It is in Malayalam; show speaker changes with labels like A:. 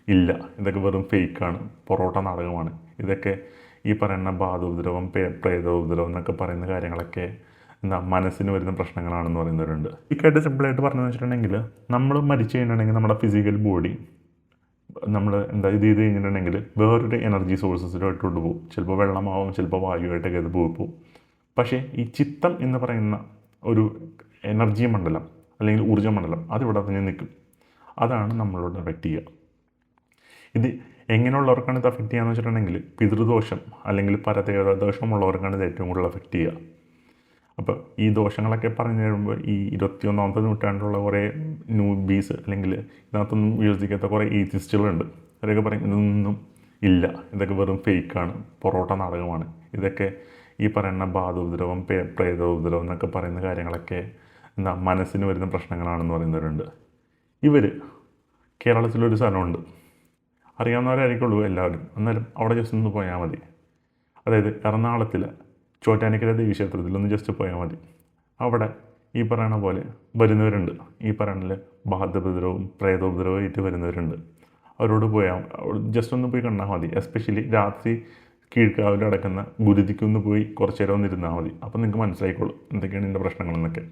A: ഇല്ല, ഇതൊക്കെ വെറും ഫേക്കാണ്, പൊറോട്ട നാടകമാണ്, ഇതൊക്കെ ഈ പറയുന്ന ബാധോപദ്രവം പ്രേതോപദ്രവം എന്നൊക്കെ പറയുന്ന കാര്യങ്ങളൊക്കെ എന്താ മനസ്സിന് വരുന്ന പ്രശ്നങ്ങളാണെന്ന് പറയുന്നവരുണ്ട്. ഇക്കായിട്ട് സിമ്പിളായിട്ട് പറഞ്ഞതെന്ന് വെച്ചിട്ടുണ്ടെങ്കിൽ, നമ്മൾ മരിച്ചു കഴിഞ്ഞിട്ടുണ്ടെങ്കിൽ നമ്മുടെ ഫിസിക്കൽ ബോഡി നമ്മൾ എന്താ ഇത് ചെയ്ത് കഴിഞ്ഞിട്ടുണ്ടെങ്കിൽ വേറൊരു എനർജി സോഴ്സസിലോട്ട് കൊണ്ടുപോകും. ചിലപ്പോൾ വെള്ളമാവും, ചിലപ്പോൾ വായുവായിട്ടൊക്കെ അത് പോകും. പക്ഷേ ഈ ചിത്തം എന്ന് പറയുന്ന ഒരു എനർജി മണ്ഡലം അല്ലെങ്കിൽ ഊർജ്ജ മണ്ഡലം അതിവിടെ തന്നെ നിൽക്കും. അതാണ് നമ്മളോട് എഫക്റ്റ് ചെയ്യുക. ഇത് എങ്ങനെയുള്ളവർക്കാണ് ഇത് എഫക്റ്റ് ചെയ്യുകയെന്ന് വെച്ചിട്ടുണ്ടെങ്കിൽ, പിതൃദോഷം അല്ലെങ്കിൽ പരദേവതാദോഷമുള്ളവർക്കാണ് ഇത് ഏറ്റവും കൂടുതൽ എഫക്റ്റ് ചെയ്യുക. അപ്പോൾ ഈ ദോഷങ്ങളൊക്കെ പറഞ്ഞു കഴിയുമ്പോൾ ഈ 21ാമത്തെ നൂറ്റാണ്ടിലുള്ള കുറേ ന്യൂബീസ് അല്ലെങ്കിൽ ഇതിനകത്തൊന്നും വിശ്വസിക്കാത്ത കുറേ ഈത്തിസ്റ്റുകളുണ്ട്. അവരൊക്കെ പറയും ഇതൊന്നും ഇല്ല, ഇതൊക്കെ വെറും ഫേക്കാണ്, പൊറോട്ട നാടകമാണ്, ഇതൊക്കെ ഈ പറയുന്ന ബാധോപദ്രവം പ്രേതോപദ്രവം എന്നൊക്കെ പറയുന്ന കാര്യങ്ങളൊക്കെ എന്താ മനസ്സിന് വരുന്ന പ്രശ്നങ്ങളാണെന്ന് പറയുന്നവരുണ്ട്. ഇവർ കേരളത്തിലൊരു സ്ഥലമുണ്ട്, അറിയാവുന്നവരായിരിക്കുള്ളൂ എല്ലാവരും, എന്നാലും അവിടെ ജസ്റ്റ് ഒന്ന് പോയാൽ മതി. അതായത് എറണാകുളത്തിൽ ചോറ്റാനിക്കര ദേവീക്ഷേത്രത്തിലൊന്ന് ജസ്റ്റ് പോയാൽ മതി. അവിടെ ഈ പറയുന്ന പോലെ വരുന്നവരുണ്ട്. ഈ പറയുന്ന ബാധോപദ്രവവും പ്രേതോപദ്രവവും ആയിട്ട് വരുന്നവരുണ്ട്. അവരോട് പോയാൽ ജസ്റ്റ് ഒന്ന് പോയി കണ്ടാൽ മതി. എസ്പെഷ്യലി രാത്രി കീഴ്ക്കാവിൽ അടക്കുന്ന ഗുരുതിക്കൊന്ന് പോയി കുറച്ച് നേരം ഒന്ന് ഇരുന്നാൽ മതി. അപ്പം നിങ്ങൾക്ക് മനസ്സിലായിക്കോളും എന്തൊക്കെയാണ് ഇതിൻ്റെ പ്രശ്നങ്ങളെന്നൊക്കെ.